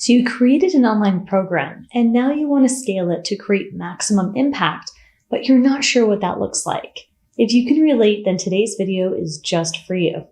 So you created an online program and now you want to scale it to create maximum impact, but you're not sure what that looks like. If you can relate, then today's video is just for you.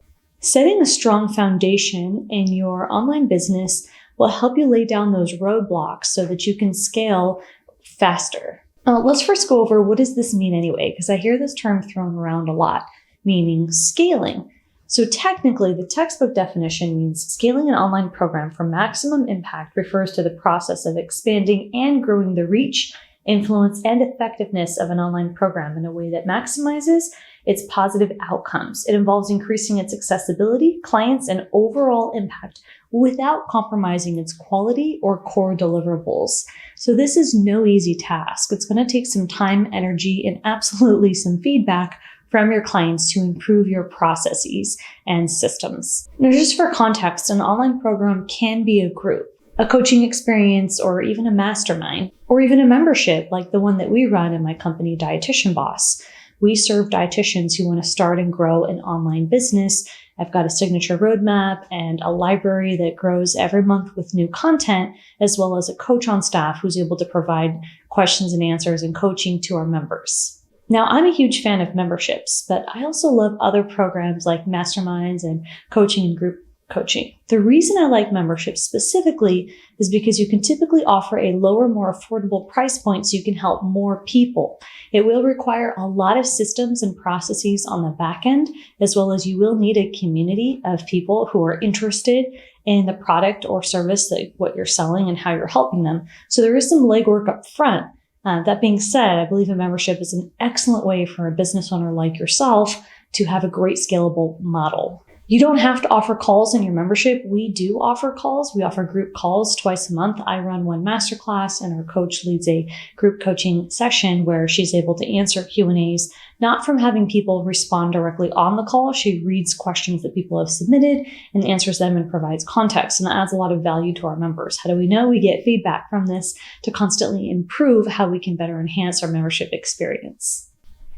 Setting a strong foundation in your online business will help you lay down those roadblocks so that you can scale faster. Let's first go over what does this mean anyway, because I hear this term thrown around a lot, meaning scaling. So technically, the textbook definition means scaling an online program for maximum impact refers to the process of expanding and growing the reach, influence, and effectiveness of an online program in a way that maximizes its positive outcomes. It involves increasing its accessibility, clients, and overall impact without compromising its quality or core deliverables. So this is no easy task. It's going to take some time, energy, and absolutely some feedback from your clients to improve your processes and systems. Now, just for context, an online program can be a group, a coaching experience, or even a mastermind, or even a membership like the one that we run in my company, Dietitian Boss. We serve dietitians who want to start and grow an online business. I've got a signature roadmap and a library that grows every month with new content, as well as a coach on staff who's able to provide questions and answers and coaching to our members. Now, I'm a huge fan of memberships, but I also love other programs like masterminds and coaching and group coaching. The reason I like memberships specifically is because you can typically offer a lower, more affordable price point so you can help more people. It will require a lot of systems and processes on the back end, as well as you will need a community of people who are interested in the product or service that what you're selling and how you're helping them. So there is some legwork up front. That being said, I believe a membership is an excellent way for a business owner like yourself to have a great scalable model. You don't have to offer calls in your membership. We do offer calls. We offer group calls twice a month. I run one masterclass and our coach leads a group coaching session where she's able to answer Q&As, not from having people respond directly on the call. She reads questions that people have submitted and answers them and provides context. And that adds a lot of value to our members. How do we know? We get feedback from this to constantly improve how we can better enhance our membership experience.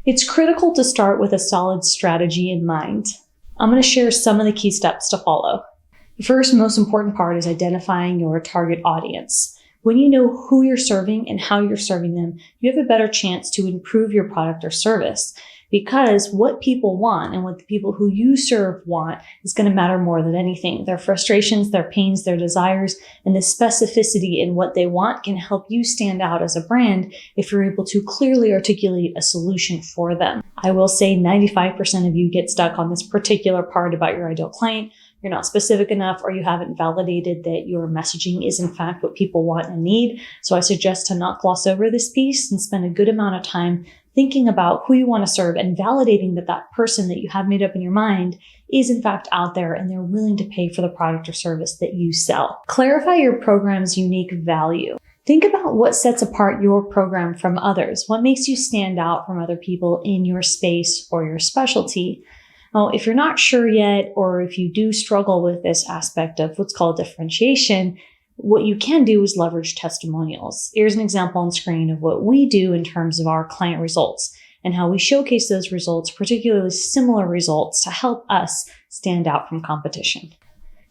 It's critical to start with a solid strategy in mind. I'm going to share some of the key steps to follow. The first most important part is identifying your target audience. When you know who you're serving and how you're serving them, you have a better chance to improve your product or service, because what people want and what the people who you serve want is going to matter more than anything. Their frustrations, their pains, their desires, and the specificity in what they want can help you stand out as a brand if you're able to clearly articulate a solution for them. I will say 95% of you get stuck on this particular part about your ideal client. You're not specific enough, or you haven't validated that your messaging is in fact what people want and need. So I suggest to not gloss over this piece and spend a good amount of time thinking about who you want to serve and validating that that person that you have made up in your mind is in fact out there and they're willing to pay for the product or service that you sell. Clarify your program's unique value. Think about what sets apart your program from others. What makes you stand out from other people in your space or your specialty? Now, if you're not sure yet, or if you do struggle with this aspect of what's called differentiation, what you can do is leverage testimonials. Here's an example on screen of what we do in terms of our client results and how we showcase those results, particularly similar results, to help us stand out from competition.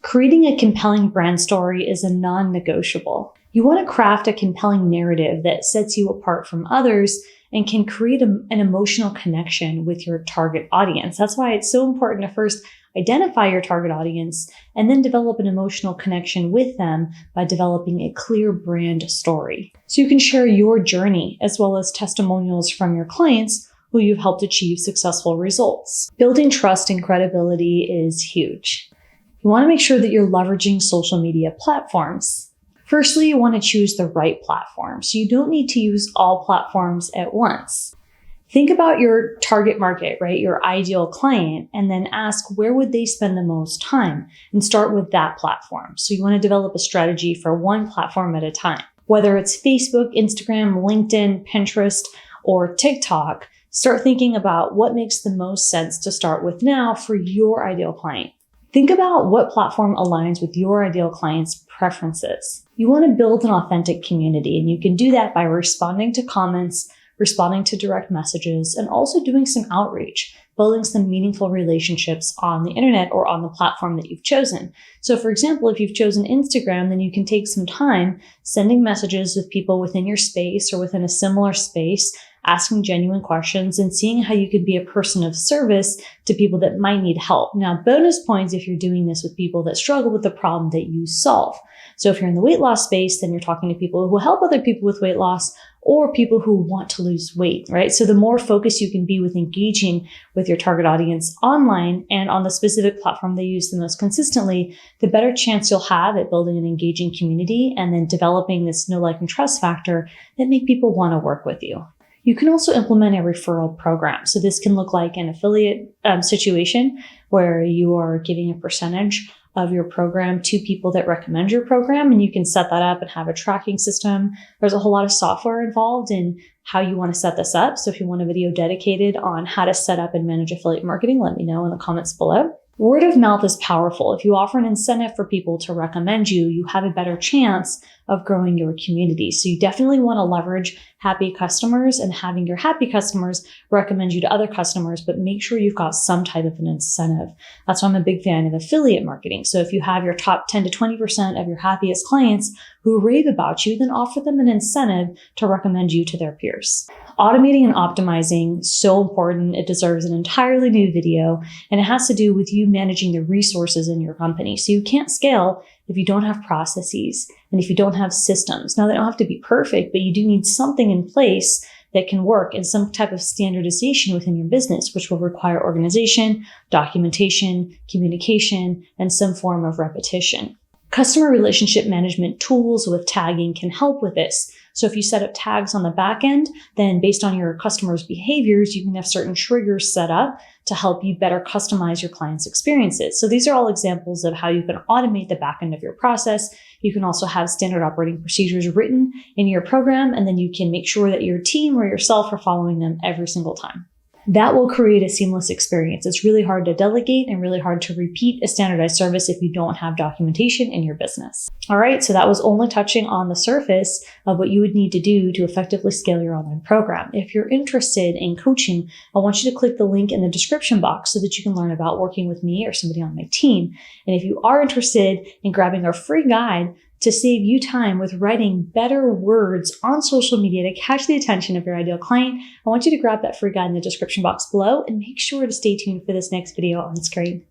Creating a compelling brand story is a non-negotiable. You want to craft a compelling narrative that sets you apart from others and can create an emotional connection with your target audience. That's why it's so important to first identify your target audience and then develop an emotional connection with them by developing a clear brand story. So you can share your journey as well as testimonials from your clients who you've helped achieve successful results. Building trust and credibility is huge. You want to make sure that you're leveraging social media platforms. Firstly, you want to choose the right platform. So you don't need to use all platforms at once. Think about your target market, right? Your ideal client, and then ask where would they spend the most time and start with that platform. So you want to develop a strategy for one platform at a time. Whether it's Facebook, Instagram, LinkedIn, Pinterest, or TikTok, start thinking about what makes the most sense to start with now for your ideal client. Think about what platform aligns with your ideal client's preferences. You want to build an authentic community, and you can do that by responding to comments, responding to direct messages, and also doing some outreach. building some meaningful relationships on the internet or on the platform that you've chosen. So for example, if you've chosen Instagram, then you can take some time sending messages with people within your space or within a similar space, asking genuine questions and seeing how you could be a person of service to people that might need help. Now, bonus points if you're doing this with people that struggle with the problem that you solve. So if you're in the weight loss space, then you're talking to people who help other people with weight loss or people who want to lose weight, right? So the more focused you can be with engaging with your target audience online and on the specific platform they use the most consistently, the better chance you'll have at building an engaging community and then developing this know, like, and trust factor that make people want to work with you. You can also implement a referral program. So this can look like an affiliate situation where you are giving a percentage of your program to people that recommend your program, and you can set that up and have a tracking system. There's a whole lot of software involved in how you want to set this up. So if you want a video dedicated on how to set up and manage affiliate marketing, let me know in the comments below. Word of mouth is powerful. If you offer an incentive for people to recommend you, you have a better chance of growing your community. So you definitely want to leverage happy customers and having your happy customers recommend you to other customers, but make sure you've got some type of an incentive. That's why I'm a big fan of affiliate marketing. So if you have your top 10 to 20% of your happiest clients who rave about you, then offer them an incentive to recommend you to their peers. Automating and optimizing, so important. It deserves an entirely new video, and it has to do with you managing the resources in your company. So you can't scale if you don't have processes and if you don't have systems. Now, they don't have to be perfect, but you do need something in place that can work and some type of standardization within your business, which will require organization, documentation, communication, and some form of repetition. Customer relationship management tools with tagging can help with this. So if you set up tags on the back end, then based on your customers' behaviors, you can have certain triggers set up to help you better customize your clients' experiences. So these are all examples of how you can automate the back end of your process. You can also have standard operating procedures written in your program, and then you can make sure that your team or yourself are following them every single time. That will create a seamless experience. It's really hard to delegate and really hard to repeat a standardized service if you don't have documentation in your business. All right, so that was only touching on the surface of what you would need to do to effectively scale your online program. If you're interested in coaching, I want you to click the link in the description box so that you can learn about working with me or somebody on my team. And if you are interested in grabbing our free guide to save you time with writing better words on social media to catch the attention of your ideal client, I want you to grab that free guide in the description box below and make sure to stay tuned for this next video on screen.